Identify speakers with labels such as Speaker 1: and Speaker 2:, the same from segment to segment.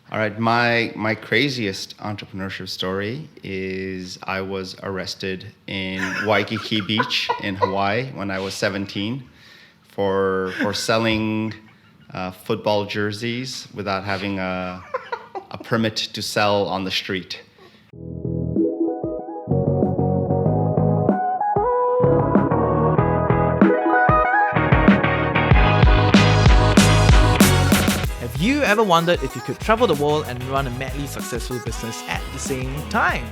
Speaker 1: All right, my craziest entrepreneurship story is I was arrested in Waikiki Beach in Hawaii when I was 17 for selling football jerseys without having a permit to sell on the street.
Speaker 2: Have you ever wondered if you could travel the world and run a madly successful business at the same time?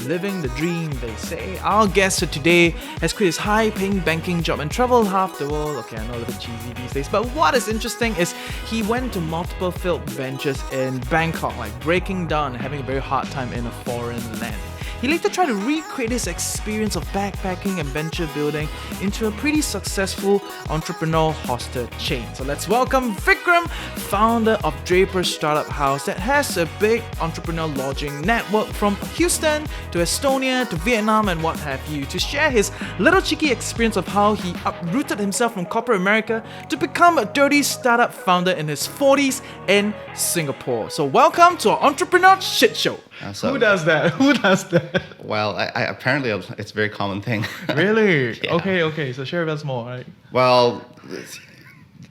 Speaker 2: Living the dream, they say. Our guest for today has quit his high-paying banking job and traveled half the world. Okay, I know a little bit cheesy these days, but what is interesting is he went to multiple failed ventures in Bangkok, like breaking down and having a very hard time in a foreign land. He later tried to recreate his experience of backpacking and venture building into a pretty successful entrepreneur hostel chain. So let's welcome Vikram, founder of Draper Startup House, that has a big entrepreneur lodging network from Houston to Estonia to Vietnam and what have you, to share his little cheeky experience of how he uprooted himself from corporate America to become a dirty startup founder in his 40s in Singapore. So welcome to our Entrepreneurshit Show. Who does that? Who does that?
Speaker 1: Well, I apparently it's a very common thing.
Speaker 2: Really?
Speaker 1: Yeah.
Speaker 2: Okay. So share with us more, right?
Speaker 1: Well,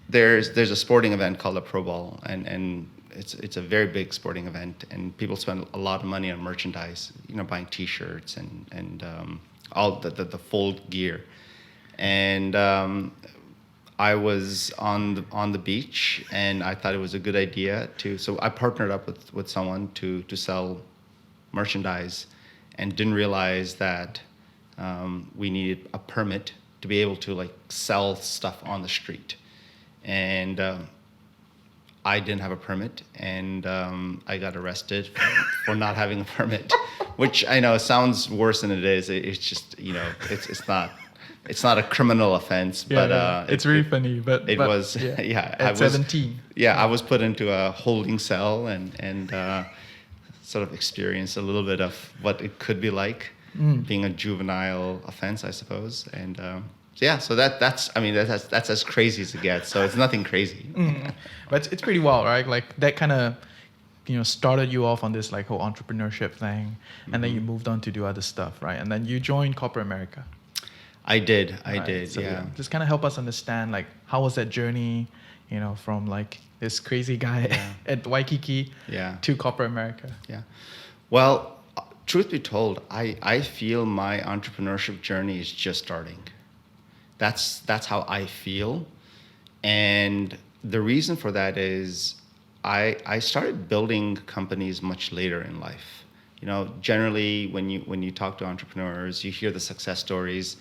Speaker 1: there's a sporting event called the Pro Bowl, and it's a very big sporting event, and people spend a lot of money on merchandise, buying T-shirts and all the full gear. And I was on the beach, and I thought it was a good idea so I partnered up with someone to sell merchandise, and didn't realize that we needed a permit to be able to sell stuff on the street. And I didn't have a permit, and I got arrested for not having a permit, which I know sounds worse than it is. It's just, it's not a criminal offense, but
Speaker 2: it's really funny. But
Speaker 1: it was
Speaker 2: at 17.
Speaker 1: I was put into a holding cell and sort of experienced a little bit of what it could be like being a juvenile offense, I suppose. And so that's as crazy as it gets. So it's nothing crazy.
Speaker 2: But it's pretty wild, right? Like that kind of started you off on this whole entrepreneurship thing, and then you moved on to do other stuff, right? And then you joined corporate America.
Speaker 1: I did.
Speaker 2: So
Speaker 1: yeah.
Speaker 2: Just kind of help us understand, how was that journey, from this crazy guy at Waikiki to corporate America.
Speaker 1: Yeah. Well, truth be told, I feel my entrepreneurship journey is just starting. That's how I feel. And the reason for that is I started building companies much later in life. Generally when you talk to entrepreneurs, you hear the success stories.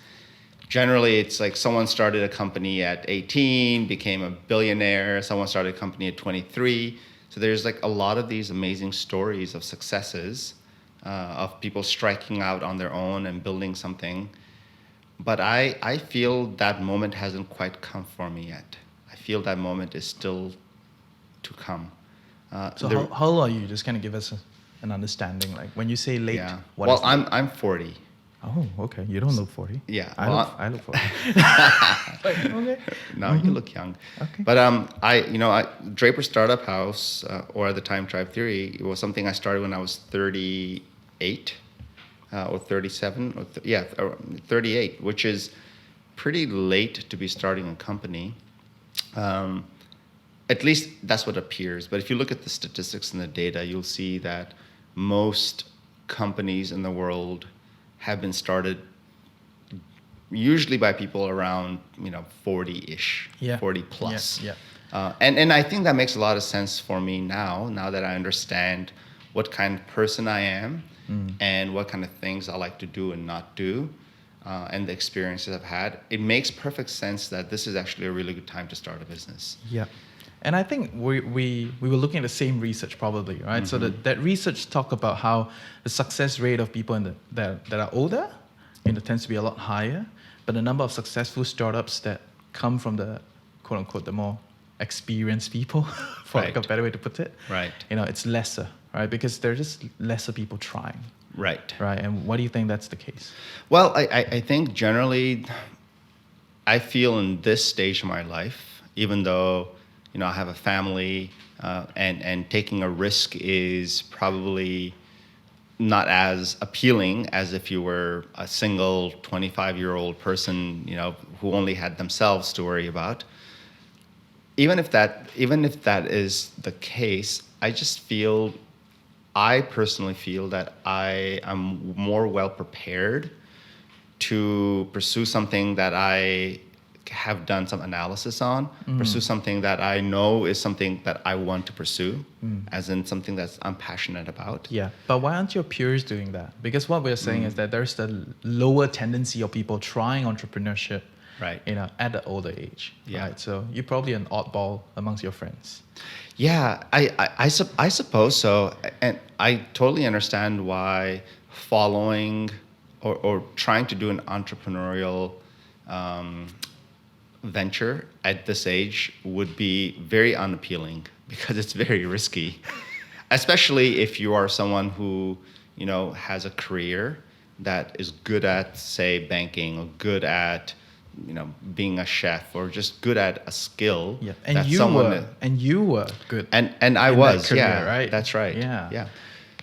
Speaker 1: Generally, it's like someone started a company at 18, became a billionaire. Someone started a company at 23. So there's a lot of these amazing stories of successes, of people striking out on their own and building something. But I feel that moment hasn't quite come for me yet. I feel that moment is still to come.
Speaker 2: So how old are you? Just kind of give us an understanding. When you say late, what is that?
Speaker 1: I'm 40.
Speaker 2: Oh, okay. You don't look 40.
Speaker 1: Yeah.
Speaker 2: I look 40. Okay.
Speaker 1: No, you look young.
Speaker 2: Okay.
Speaker 1: But Draper Startup House, or at the time Tribe Theory, it was something I started when I was 38 or 37 or 38, which is pretty late to be starting a company. At least that's what appears. But if you look at the statistics and the data, you'll see that most companies in the world have been started usually by people around 40-ish, 40 plus.
Speaker 2: Yeah.
Speaker 1: And I think that makes a lot of sense for me now that I understand what kind of person I am and what kind of things I like to do and not do, and the experiences I've had. It makes perfect sense that this is actually a really good time to start a business.
Speaker 2: Yeah. And I think we were looking at the same research probably, right? So that research talked about how the success rate of people that are older, tends to be a lot higher, but the number of successful startups that come from the quote unquote the more experienced people, for a better way to put it,
Speaker 1: right?
Speaker 2: It's lesser, right? Because there are just lesser people trying,
Speaker 1: right?
Speaker 2: And why do you think that's the case?
Speaker 1: Well, I think generally, I feel in this stage of my life, even though I have a family and taking a risk is probably not as appealing as if you were a single 25-year-old person, who only had themselves to worry about. Even if that is the case, I personally feel that I am more well prepared to pursue something that I have done some analysis on, pursue something that I know is something that I want to pursue, as in something that I'm passionate about.
Speaker 2: Yeah, but why aren't your peers doing that? Because what we're saying is that there's the lower tendency of people trying entrepreneurship,
Speaker 1: Right.
Speaker 2: At the older age.
Speaker 1: Yeah.
Speaker 2: Right. So you're probably an oddball amongst your friends.
Speaker 1: Yeah, I suppose so. And I totally understand why following or trying to do an entrepreneurial venture at this age would be very unappealing because it's very risky, especially if you are someone who, has a career that is good at, say, banking or good at, being a chef or just good at a skill.
Speaker 2: Yeah,
Speaker 1: and
Speaker 2: you were good.
Speaker 1: And I was,
Speaker 2: career,
Speaker 1: yeah,
Speaker 2: right?
Speaker 1: That's right.
Speaker 2: Yeah.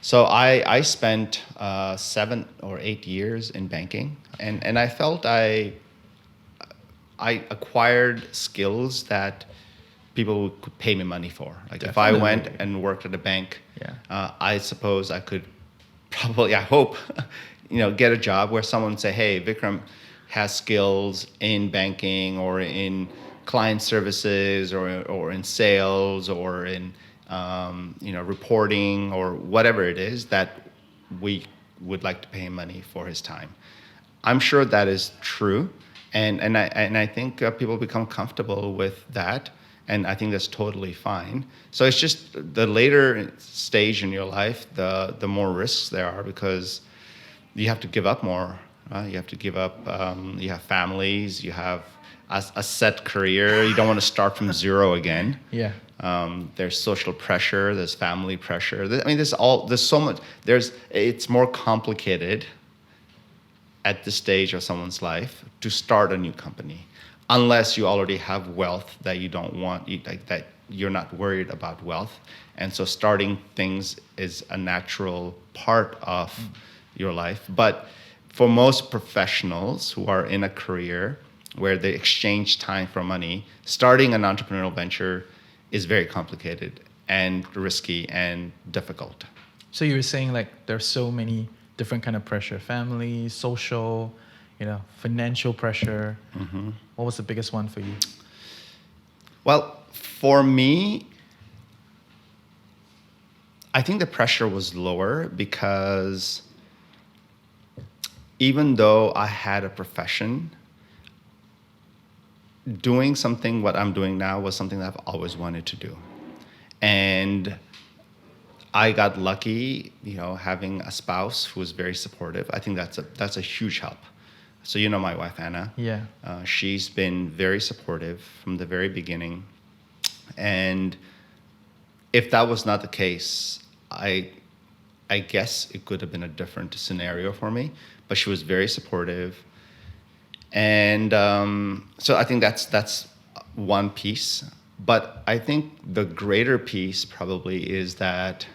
Speaker 1: So I spent 7 or 8 years in banking, and I felt I acquired skills that people could pay me money for. Like if I went and worked at a bank, I suppose I could probably, I hope, get a job where someone would say, hey, Vikram has skills in banking or in client services or in sales or in reporting or whatever it is that we would like to pay him money for his time. I'm sure that is true, and I think people become comfortable with that, and I think that's totally fine. So it's just the later stage in your life, the more risks there are because you have to give up more. You have to give up. You have families. You have a set career. You don't want to start from zero again.
Speaker 2: Yeah.
Speaker 1: There's social pressure. There's family pressure. There's so much. It's more complicated at this stage of someone's life to start a new company, unless you already have wealth that you don't want. That you're not worried about wealth, and so starting things is a natural part of your life. But for most professionals who are in a career where they exchange time for money, starting an entrepreneurial venture is very complicated and risky and difficult.
Speaker 2: So you were saying there's so many different kind of pressure: family, social, financial pressure. Mm-hmm. What was the biggest one for you?
Speaker 1: Well, for me, I think the pressure was lower because even though I had a profession, doing something what I'm doing now was something that I've always wanted to do. And I got lucky, having a spouse who was very supportive. I think that's a huge help. So my wife, Anna.
Speaker 2: Yeah.
Speaker 1: She's been very supportive from the very beginning. And if that was not the case, I guess it could have been a different scenario for me. But she was very supportive. And so I think that's one piece. But I think the greater piece probably is that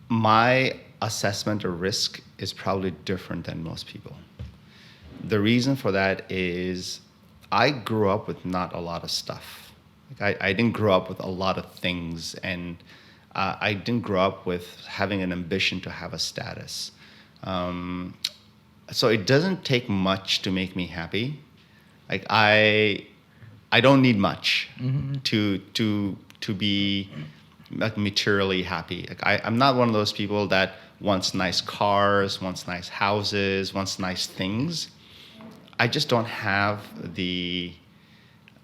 Speaker 1: my assessment of risk is probably different than most people. The reason for that is I grew up with not a lot of stuff. I didn't grow up with a lot of things, and I didn't grow up with having an ambition to have a status. So it doesn't take much to make me happy. I don't need much to be materially happy. I'm not one of those people that wants nice cars, wants nice houses, wants nice things. I just don't have the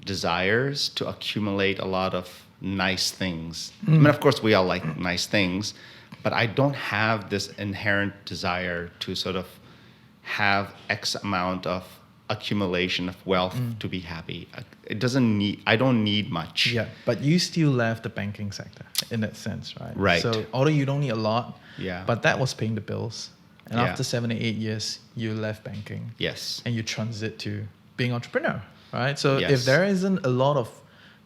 Speaker 1: desires to accumulate a lot of nice things. Of course, we all like nice things, but I don't have this inherent desire to sort of have X amount of accumulation of wealth to be happy. I don't need much.
Speaker 2: Yeah, but you still left the banking sector in that sense, right?
Speaker 1: Right.
Speaker 2: So although you don't need a lot, but that was paying the bills. And after 7 or 8 years, you left banking.
Speaker 1: Yes.
Speaker 2: And you transit to being entrepreneur, right? So
Speaker 1: Yes.
Speaker 2: if there isn't a lot of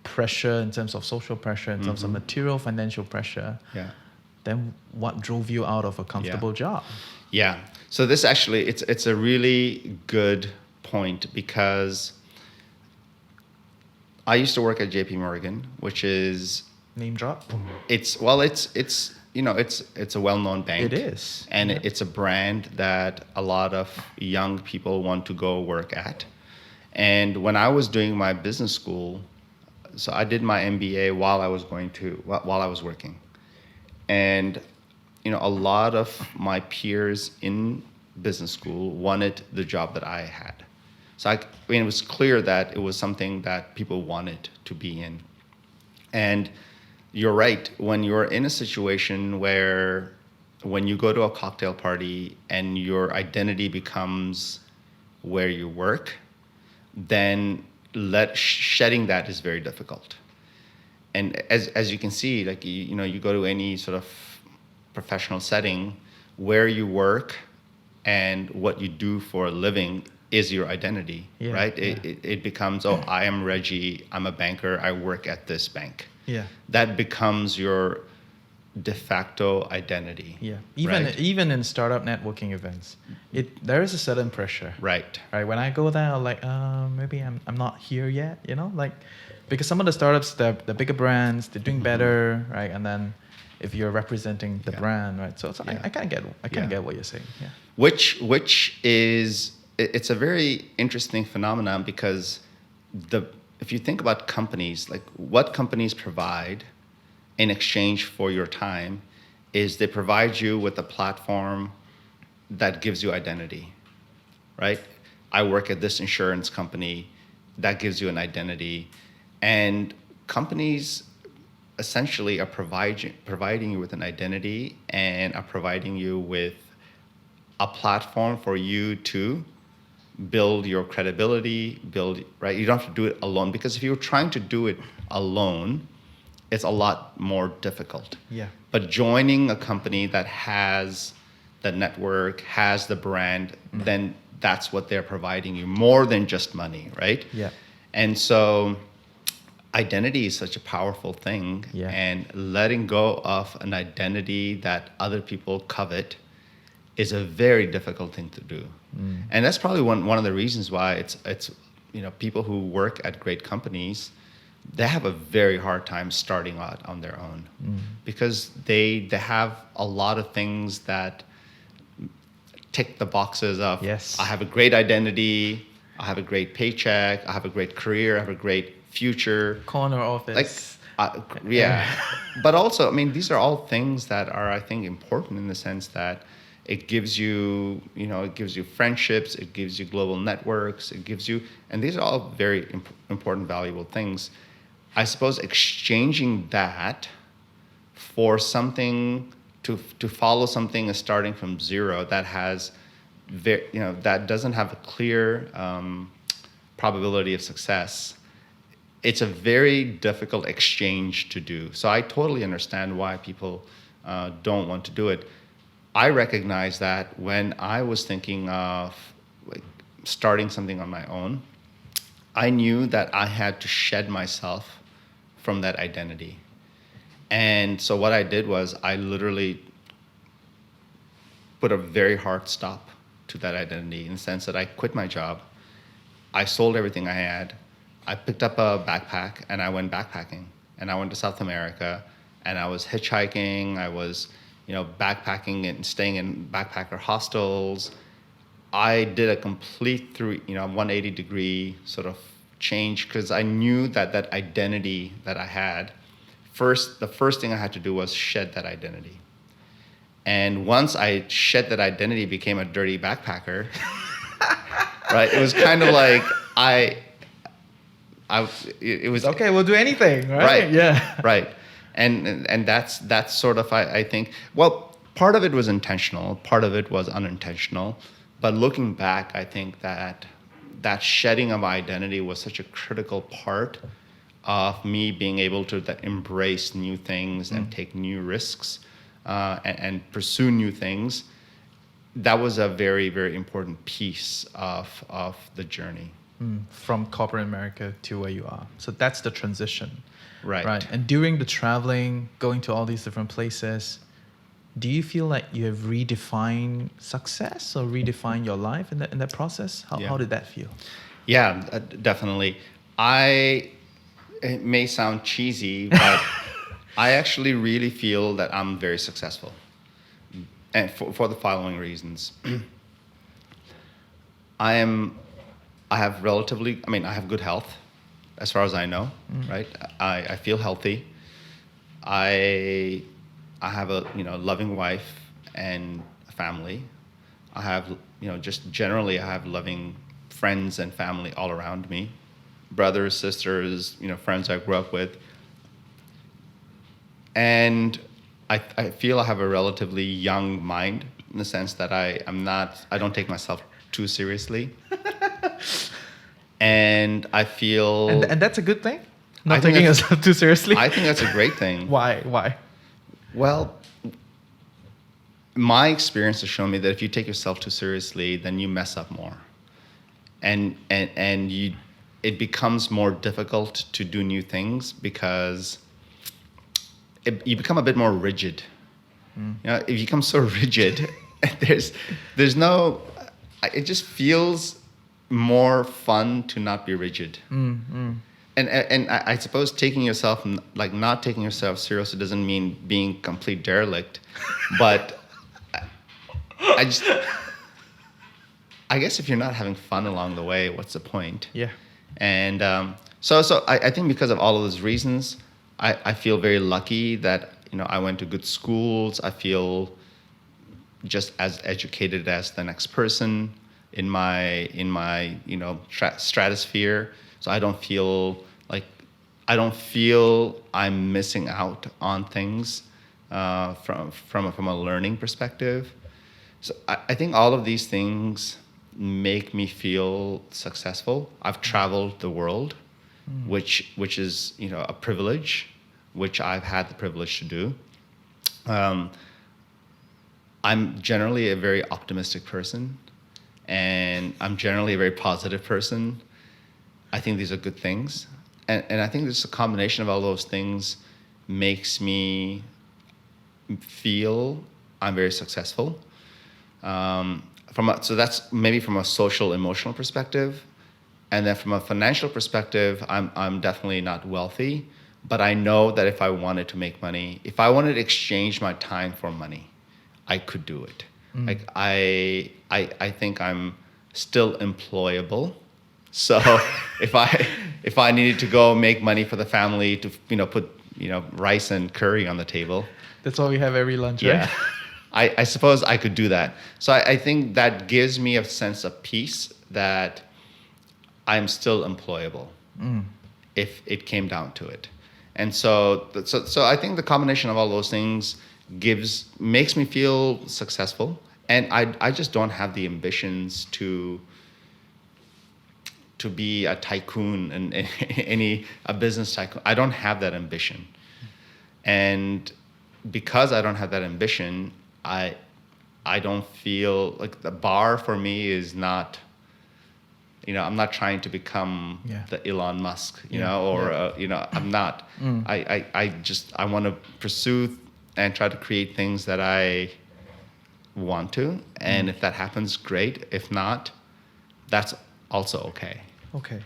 Speaker 2: pressure in terms of social pressure, in terms of material, financial pressure,
Speaker 1: Yeah.
Speaker 2: then what drove you out of a comfortable job?
Speaker 1: Yeah. So this actually, it's a really good point, because I used to work at JP Morgan, which is,
Speaker 2: Name drop?
Speaker 1: it's a well-known bank.
Speaker 2: It is.
Speaker 1: And it's a brand that a lot of young people want to go work at. And when I was doing my business school, so I did my MBA while I was working. And a lot of my peers in business school wanted the job that I had. So it was clear that it was something that people wanted to be in. And you're right, when you're in a situation where when you go to a cocktail party and your identity becomes where you work, then shedding that is very difficult. And as you can see, like you go to any sort of professional setting, where you work and what you do for a living is your identity, right? Yeah. It becomes, I am Reggie, I'm a banker, I work at this bank.
Speaker 2: Yeah.
Speaker 1: That becomes your de facto identity.
Speaker 2: Yeah.
Speaker 1: Right?
Speaker 2: Even in startup networking events, there is a certain pressure.
Speaker 1: Right.
Speaker 2: Right. When I go there, I'm like, maybe I'm not here yet, because some of the startups, they're bigger brands, they're doing better, right? And then if you're representing the brand, right? So I kind of get what you're saying. Yeah.
Speaker 1: Which is, it's a very interesting phenomenon, because if you think about companies, like what companies provide in exchange for your time is they provide you with a platform that gives you identity, right? I work at this insurance company, that gives you an identity. And companies essentially are providing you with an identity and are providing you with a platform for you to build your credibility, right? You don't have to do it alone, because if you're trying to do it alone, it's a lot more difficult.
Speaker 2: Yeah.
Speaker 1: But joining a company that has the network, has the brand, then that's what they're providing you, more than just money, right?
Speaker 2: Yeah.
Speaker 1: And so identity is such a powerful thing, and letting go of an identity that other people covet is a very difficult thing to do. And that's probably one of the reasons why it's people who work at great companies, they have a very hard time starting out on their own, because they have a lot of things that tick the boxes of, I have a great identity, I have a great paycheck, I have a great career, I have a great future.
Speaker 2: Corner office.
Speaker 1: But also, these are all things that are, I think, important in the sense that it gives you, it gives you friendships, it gives you global networks, and these are all very important, valuable things. I suppose exchanging that for something to follow something is starting from zero that has, that doesn't have a clear probability of success. It's a very difficult exchange to do. So I totally understand why people don't want to do it. I recognize that when I was thinking of starting something on my own, I knew that I had to shed myself from that identity. And so what I did was I literally put a very hard stop to that identity, in the sense that I quit my job. I sold everything I had. I picked up a backpack and I went backpacking. And I went to South America and I was hitchhiking. I was backpacking and staying in backpacker hostels. I did a complete 180-degree sort of change, because I knew that that identity that I had, the first thing I had to do was shed that identity. And once I shed that identity, became a dirty backpacker, right? It was kind of like it was
Speaker 2: okay, we'll do anything, right?
Speaker 1: Right.
Speaker 2: Yeah.
Speaker 1: Right. And that's sort of, I think, well, part of it was intentional, part of it was unintentional. But looking back, I think that shedding of identity was such a critical part of me being able to embrace new things and take new risks and pursue new things. That was a very, very important piece of the journey.
Speaker 2: from corporate America to where you are. So that's the transition.
Speaker 1: Right.
Speaker 2: Right. And during the traveling, going to all these different places, do you feel like you have redefined success or redefined your life in that process? How did that feel?
Speaker 1: Yeah, definitely. It may sound cheesy, but I actually really feel that I'm very successful. And for the following reasons. I have good health as far as I know, right? I feel healthy. I have a loving wife and a family. I have just generally I have loving friends and family all around me, brothers, sisters, friends I grew up with, and I feel I have a relatively young mind in the sense that I don't take myself too seriously, and I feel
Speaker 2: and that's a good thing. Not taking yourself too seriously.
Speaker 1: I think that's a great thing.
Speaker 2: Why?
Speaker 1: Well, my experience has shown me that if you take yourself too seriously, then you mess up more, and it becomes more difficult to do new things because you become a bit more rigid. If you become so rigid, there's no. It just feels more fun to not be rigid. And I suppose not taking yourself seriously doesn't mean being complete derelict, but I guess if you're not having fun along the way, what's the point?
Speaker 2: Yeah.
Speaker 1: And so I think because of all of those reasons, I feel very lucky that I went to good schools. I feel just as educated as the next person in my stratosphere. So I don't feel I'm missing out on things from a learning perspective. So I think all of these things make me feel successful. I've traveled the world, which is a privilege, which I've had the privilege to do. I'm generally a very optimistic person, and I'm generally a very positive person. I think these are good things, and I think this a combination of all those things makes me feel I'm very successful. So that's maybe from a social emotional perspective, and then from a financial perspective, I'm definitely not wealthy, but I know that if I wanted to make money, if I wanted to exchange my time for money, I could do it. Like I think I'm still employable. So if I needed to go make money for the family to put rice and curry on the table,
Speaker 2: that's all we have every lunch,
Speaker 1: yeah.
Speaker 2: Right?
Speaker 1: I suppose I could do that. So I think that gives me a sense of peace that I'm still employable if it came down to it. And so I think the combination of all those things makes me feel successful. And I just don't have the ambitions to be a tycoon and a business tycoon. I don't have that ambition. And because I don't have that ambition, I don't feel like the bar for me is not, I'm not trying to become the Elon Musk, I'm not. I want to pursue and try to create things that I want to. And if that happens, great. If not, that's also okay.
Speaker 2: Okay.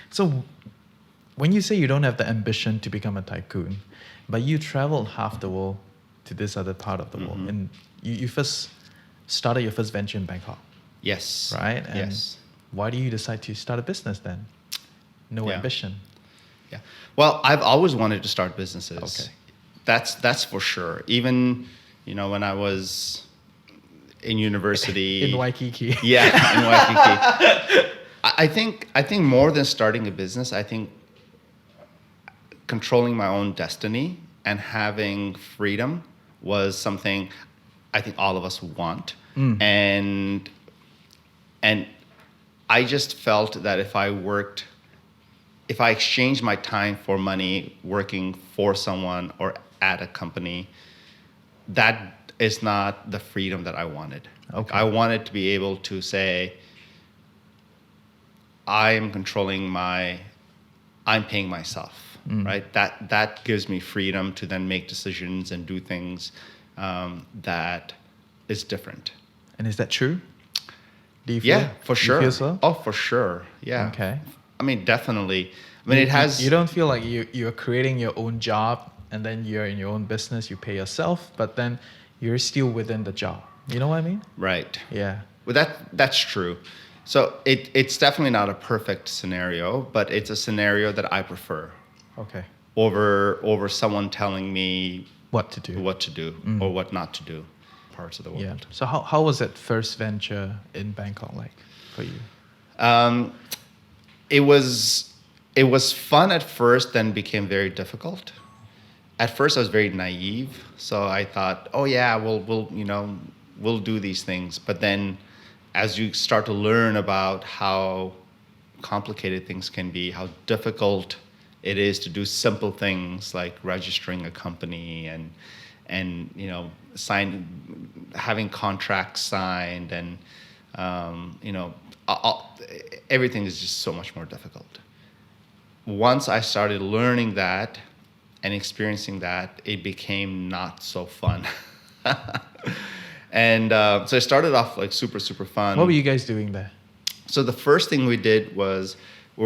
Speaker 2: So when you say you don't have the ambition to become a tycoon, but you traveled half the world to this other part of the world, and you first started your first venture in Bangkok.
Speaker 1: Yes.
Speaker 2: Right? And
Speaker 1: yes.
Speaker 2: Why do you decide to start a business then? No ambition.
Speaker 1: Yeah. Well, I've always wanted to start businesses.
Speaker 2: Okay.
Speaker 1: That's for sure. Even, when I was in university.
Speaker 2: In Waikiki.
Speaker 1: Yeah, in Waikiki. I think more than starting a business, I think controlling my own destiny and having freedom was something I think all of us want. And I just felt that if I exchanged my time for money working for someone or at a company, that is not the freedom that I wanted.
Speaker 2: Okay.
Speaker 1: I wanted to be able to say, I'm paying myself, right? That gives me freedom to then make decisions and do things that is different.
Speaker 2: And is that true? Do you feel?
Speaker 1: Yeah, for sure.
Speaker 2: You feel so?
Speaker 1: Oh, for sure. Yeah.
Speaker 2: Okay.
Speaker 1: I mean, definitely. I mean, it has.
Speaker 2: You don't feel like you're creating your own job and then you're in your own business, you pay yourself, but then you're still within the job. You know what I mean?
Speaker 1: Right.
Speaker 2: Yeah.
Speaker 1: Well, that's true. So it's definitely not a perfect scenario, but it's a scenario that I prefer
Speaker 2: Okay.
Speaker 1: over someone telling me
Speaker 2: What to do.
Speaker 1: or what not to do. Parts of the world.
Speaker 2: Yeah. So how was that first venture in Bangkok like for you?
Speaker 1: It was fun at first, then became very difficult. At first, I was very naive, so I thought, oh yeah, we'll do these things. But then, as you start to learn about how complicated things can be, how difficult it is to do simple things like registering a company and having contracts signed, and everything is just so much more difficult. Once I started learning that and experiencing that, it became not so fun. And so it started off like super, super fun.
Speaker 2: What were you guys doing there?
Speaker 1: So the first thing we did was we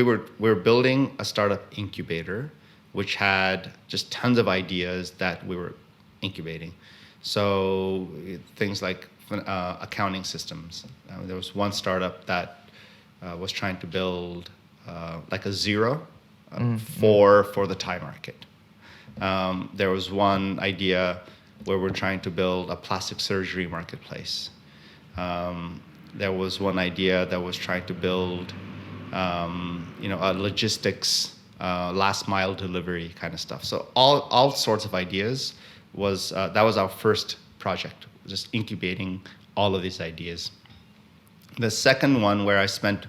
Speaker 1: were building a startup incubator, which had just tons of ideas that we were incubating. So things like accounting systems. There was one startup that was trying to build like a Xero for the Thai market. There was one idea where we're trying to build a plastic surgery marketplace. There was one idea that was trying to build a logistics last mile delivery kind of stuff. So all sorts of ideas that was our first project, just incubating all of these ideas. The second one, where I spent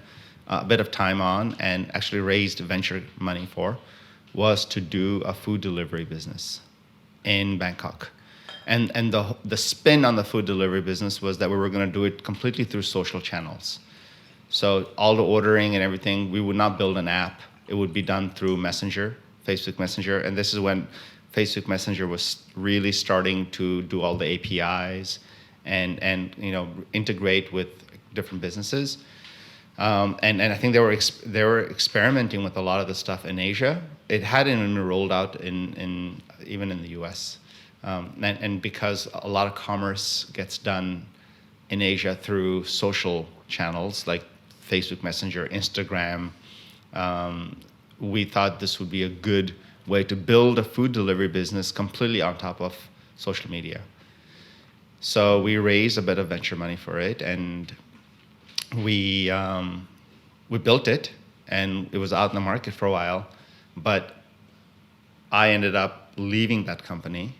Speaker 1: a bit of time on and actually raised venture money for, was to do a food delivery business in Bangkok. And the spin on the food delivery business was that we were going to do it completely through social channels. So all the ordering and everything, we would not build an app. It would be done through Messenger, Facebook Messenger. And this is when Facebook Messenger was really starting to do all the APIs and integrate with different businesses. And I think they were experimenting with a lot of the stuff in Asia. It hadn't even rolled out even in the US. And because a lot of commerce gets done in Asia through social channels like Facebook Messenger, Instagram, we thought this would be a good way to build a food delivery business completely on top of social media. So we raised a bit of venture money for it, and we built it, and it was out in the market for a while. But I ended up leaving that company,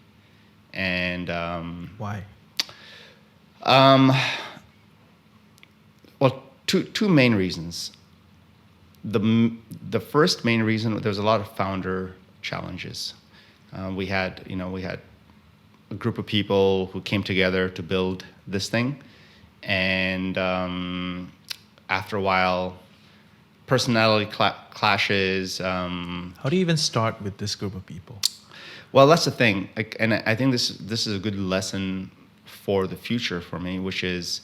Speaker 1: and
Speaker 2: why?
Speaker 1: Well, two main reasons. The first main reason, there was a lot of founder challenges. We had a group of people who came together to build this thing, and after a while, personality clashes.
Speaker 2: How do you even start with this group of people?
Speaker 1: Well, that's the thing, and I think this is a good lesson for the future for me, which is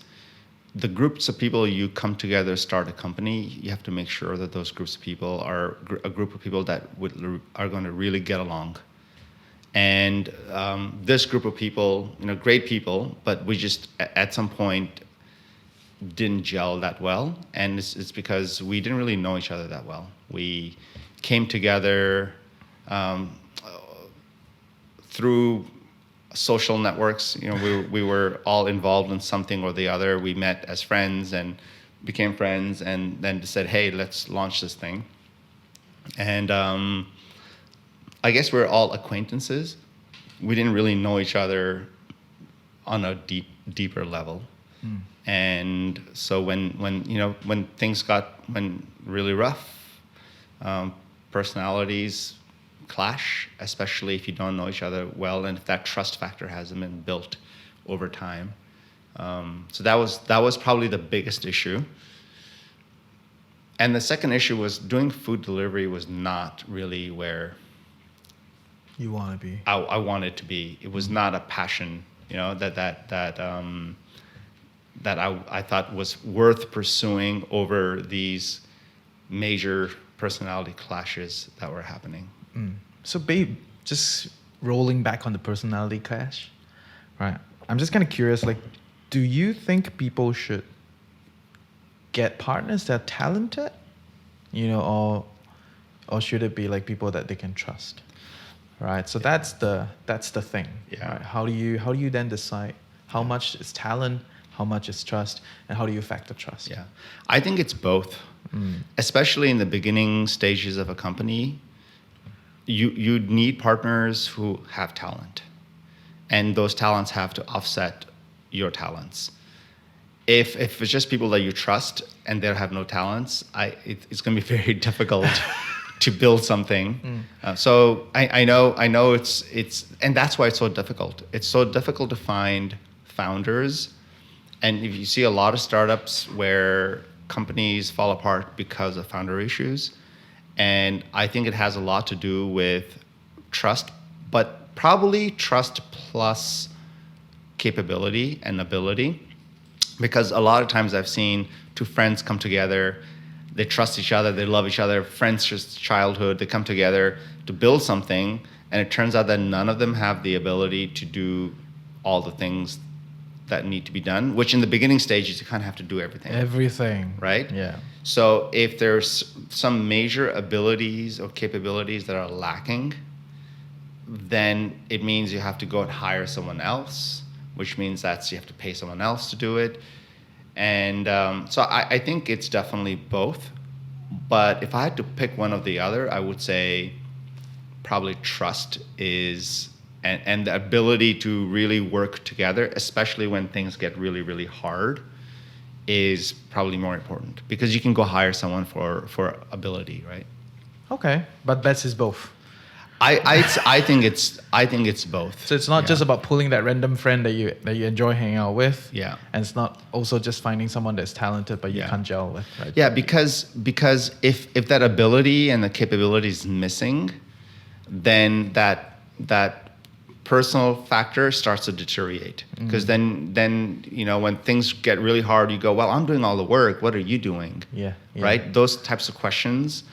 Speaker 1: the groups of people you come together to start a company. You have to make sure that those groups of people are a group of people that are going to really get along. And this group of people, great people, but we just at some point didn't gel that well, and it's because we didn't really know each other that well. We came together through social networks. We were all involved in something or the other. We met as friends and became friends, and then said, "Hey, let's launch this thing." And I guess we're all acquaintances. We didn't really know each other on a deeper level. And so when things went really rough, personalities clash, especially if you don't know each other well, and if that trust factor hasn't been built over time. So that was probably the biggest issue. And the second issue was doing food delivery was not really where
Speaker 2: You want to be.
Speaker 1: I wanted to be. It was not a passion, that I thought was worth pursuing over these major personality clashes that were happening.
Speaker 2: So, babe, just rolling back on the personality clash, right? I'm just kind of curious, like, do you think people should get partners that are talented, or should it be like people that they can trust, right? So that's the thing.
Speaker 1: Yeah.
Speaker 2: Right? How do you then decide how much is talent, how much is trust, and how do you factor trust?
Speaker 1: Yeah, I think it's both, especially in the beginning stages of a company. You need partners who have talent, and those talents have to offset your talents. If it's just people that you trust and they have no talents, it's going to be very difficult to build something. So I know it's and that's why it's so difficult. It's so difficult to find founders, and if you see a lot of startups where companies fall apart because of founder issues, and I think it has a lot to do with trust, but probably trust plus capability and ability. Because a lot of times I've seen two friends come together, they trust each other, they love each other, friends since childhood, they come together to build something, and it turns out that none of them have the ability to do all the things that need to be done, which in the beginning stages, you kind of have to do everything.
Speaker 2: Everything.
Speaker 1: Right?
Speaker 2: Yeah.
Speaker 1: So if there's some major abilities or capabilities that are lacking, then it means you have to go and hire someone else, which means that you have to pay someone else to do it. And so I think it's definitely both. But if I had to pick one or the other, I would say probably trust is, and the ability to really work together, especially when things get really, really hard, is probably more important. Because you can go hire someone for ability, right?
Speaker 2: Okay, but best is both.
Speaker 1: I think it's both.
Speaker 2: So it's not just about pulling that random friend that you enjoy hanging out with.
Speaker 1: Yeah.
Speaker 2: And it's not also just finding someone that's talented but you can't gel with, right?
Speaker 1: Yeah, because if that ability and the capability is missing, then that personal factor starts to deteriorate. Because then when things get really hard, you go, well, I'm doing all the work. What are you doing?
Speaker 2: Yeah.
Speaker 1: Right? Those types of questions,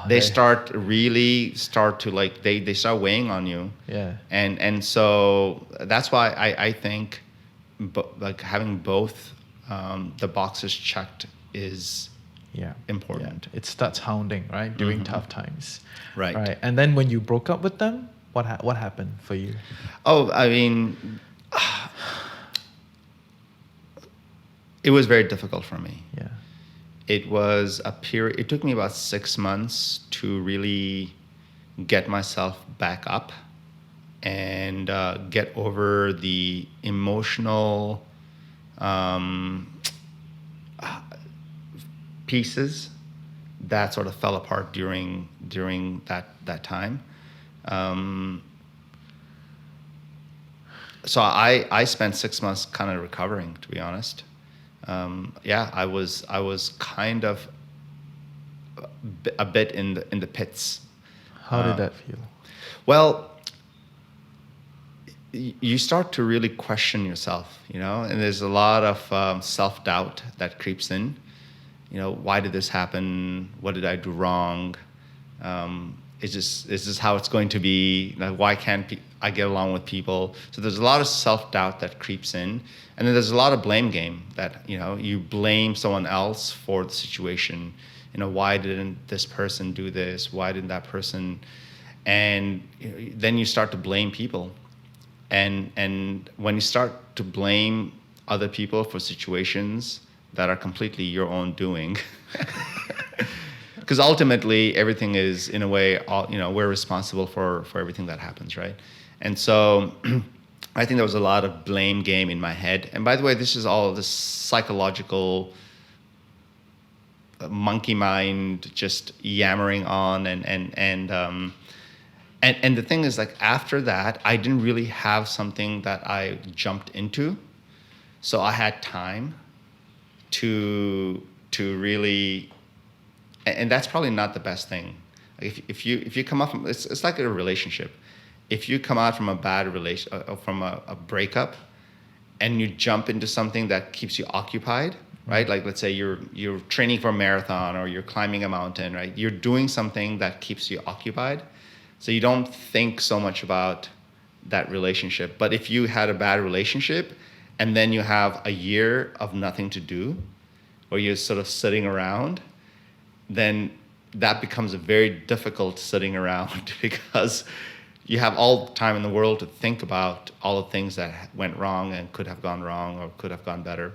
Speaker 1: they start to like they start weighing on you.
Speaker 2: Yeah.
Speaker 1: And so that's why I think like having both the boxes checked is important.
Speaker 2: Yeah. It starts hounding, right? During tough times.
Speaker 1: Right.
Speaker 2: And then when you broke up with them, what happened for you?
Speaker 1: Oh, I mean, it was very difficult for me.
Speaker 2: Yeah.
Speaker 1: It was a period. It took me about 6 months to really get myself back up and get over the emotional pieces that sort of fell apart during that time. So I spent 6 months kind of recovering, to be honest. I was kind of a bit in the pits.
Speaker 2: How did that feel?
Speaker 1: Well, you start to really question yourself, and there's a lot of self-doubt that creeps in. Why did this happen? What did I do wrong? Is this how it's going to be? Why can't I get along with people? So there's a lot of self-doubt that creeps in. And then there's a lot of blame game that, you blame someone else for the situation. Why didn't this person do this? Why didn't that person? And then you start to blame people. And when you start to blame other people for situations that are completely your own doing, because ultimately everything is, in a way, we're responsible for everything that happens, right? And so I think there was a lot of blame game in my head. And by the way, this is all this psychological monkey mind just yammering on. And the thing is, like, after that, I didn't really have something that I jumped into. So I had time to really and that's probably not the best thing. If you come up from, it's like a relationship. If you come out from a bad from a breakup, and you jump into something that keeps you occupied, right? Like let's say you're training for a marathon or you're climbing a mountain, right? You're doing something that keeps you occupied, so you don't think so much about that relationship. But if you had a bad relationship, and then you have a year of nothing to do, or you're sort of sitting around, then that becomes a very difficult sitting around because you have all the time in the world to think about all the things that went wrong and could have gone wrong or could have gone better.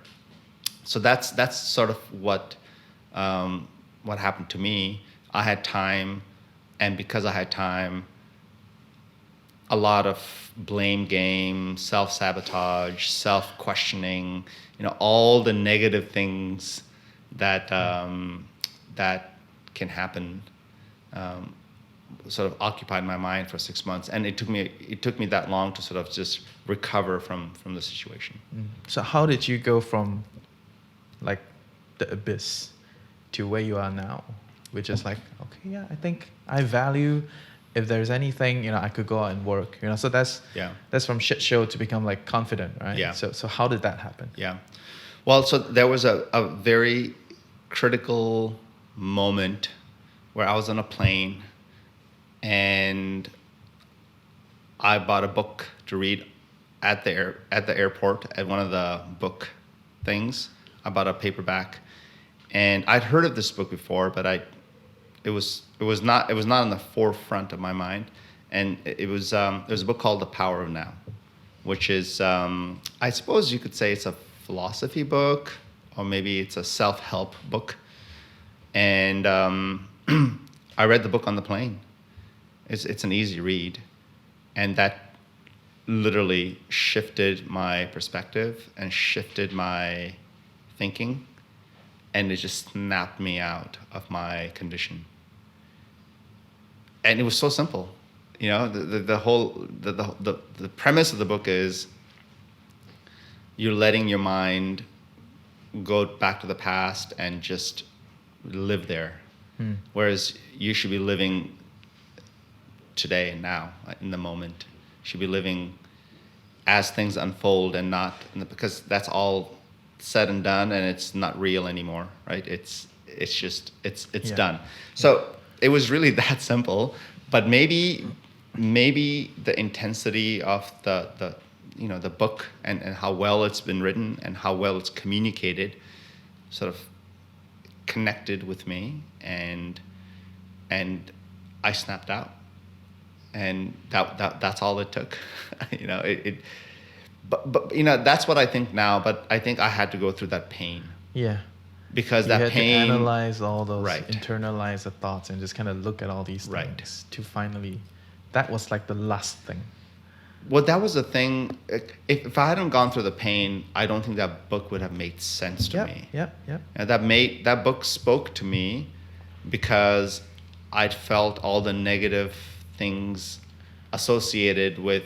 Speaker 1: So that's sort of what happened to me. I had time, and because I had time, a lot of blame game, self-sabotage, self-questioning, all the negative things that that can happen sort of occupied my mind for 6 months, and it took me that long to sort of just recover from the situation.
Speaker 2: So how did you go from like the abyss to where you are now, which is like, okay, yeah, I think I value, if there's anything, I could go out and work, so that's from shit show to become like confident, right?
Speaker 1: Yeah.
Speaker 2: So how did that happen?
Speaker 1: Yeah. Well, so there was a very critical moment where I was on a plane and I bought a book to read at the airport at one of the book things. I bought a paperback, and I'd heard of this book before, but it was not on the forefront of my mind. And there's a book called The Power of Now, which is I suppose you could say it's a philosophy book, or maybe it's a self-help book. And I read the book on the plane. It's an easy read, and that literally shifted my perspective and shifted my thinking, and it just snapped me out of my condition. And it was so simple, the whole the premise of the book is you're letting your mind go back to the past and just live there, whereas you should be living today and now, in the moment. You should be living as things unfold, and not because that's all said and done, and it's not real anymore, right? It's done. So it was really that simple. But maybe the intensity of the book and how well it's been written and how well it's communicated sort of connected with me, and I snapped out, and that's all it took. But that's what I think now. But I think I had to go through that pain.
Speaker 2: Yeah.
Speaker 1: Because
Speaker 2: you
Speaker 1: that
Speaker 2: had
Speaker 1: pain.
Speaker 2: to analyze all those,
Speaker 1: right.
Speaker 2: Internalize the thoughts, and just kind of look at all these things
Speaker 1: right.
Speaker 2: to finally. That was like the last thing.
Speaker 1: Well, that was the thing. If I hadn't gone through the pain, I don't think that book would have made sense to me.
Speaker 2: Yep.
Speaker 1: And that book spoke to me because I'd felt all the negative things associated with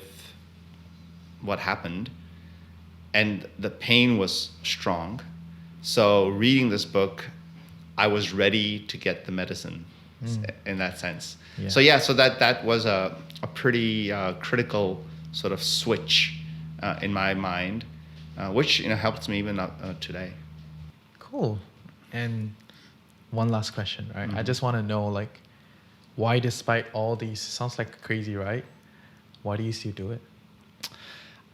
Speaker 1: what happened, and the pain was strong. So reading this book, I was ready to get the medicine in that sense. Yeah. So that was a pretty critical sort of switch in my mind, which helps me even today.
Speaker 2: Cool. And one last question, right? I just want to know, like, why, despite all these, sounds like crazy, right? Why do you still do it?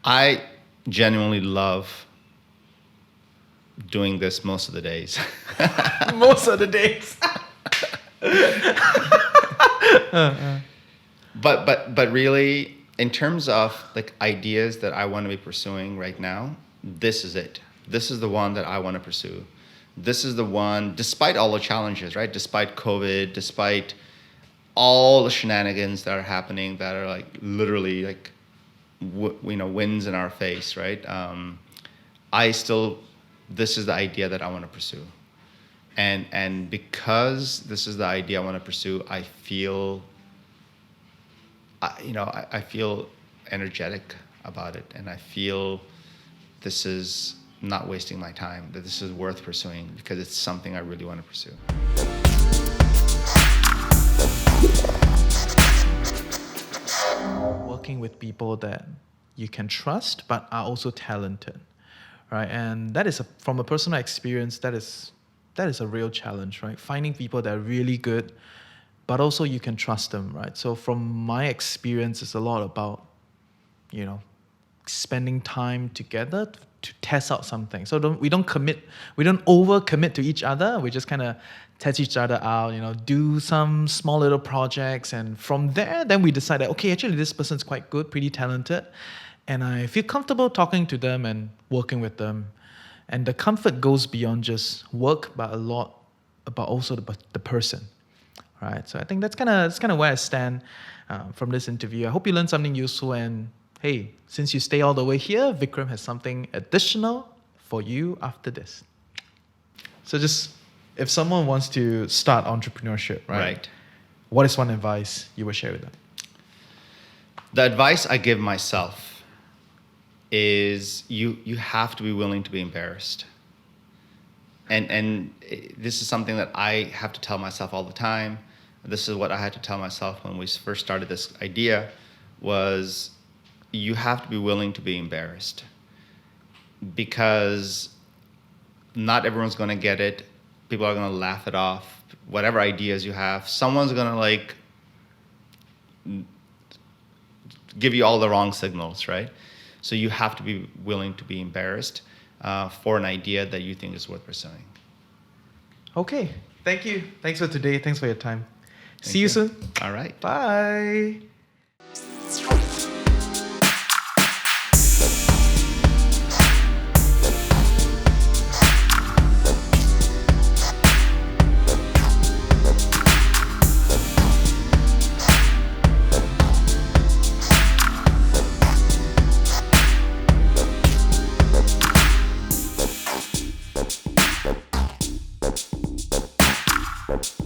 Speaker 1: I genuinely love doing this most of the days.
Speaker 2: Most of the days.
Speaker 1: But really, in terms of like ideas that I want to be pursuing right now, this is it. This is the one that I want to pursue. This is the one, despite all the challenges, right? Despite COVID, despite all the shenanigans that are happening that are like literally like winds in our face, right? This is the idea that I want to pursue. And because this is the idea I want to pursue, I feel energetic about it, and I feel this is not wasting my time, that this is worth pursuing because it's something I really want to pursue.
Speaker 2: Working with people that you can trust but are also talented, right? And that is from a personal experience, that is a real challenge, right? Finding people that are really good, but also you can trust them, right? So from my experience, it's a lot about, spending time together to test out something. So we don't over commit to each other. We just kind of test each other out, do some small little projects. And from there, then we decide that, okay, actually this person's quite good, pretty talented. And I feel comfortable talking to them and working with them. And the comfort goes beyond just work, but a lot about also the person, right? So I think that's kind of where I stand from this interview. I hope you learned something useful. And hey, since you stay all the way here, Vikram has something additional for you after this. So just, if someone wants to start entrepreneurship, right? What is one advice you would share with them?
Speaker 1: The advice I give myself is you have to be willing to be embarrassed. And this is something that I have to tell myself all the time. This is what I had to tell myself when we first started this idea, was you have to be willing to be embarrassed, because not everyone's going to get it. People are going to laugh it off. Whatever ideas you have, someone's going to give you all the wrong signals, right? So you have to be willing to be embarrassed for an idea that you think is worth pursuing.
Speaker 2: Okay. Thank you. Thanks for today. Thanks for your time. See you soon.
Speaker 1: All right.
Speaker 2: Bye.
Speaker 3: Bye.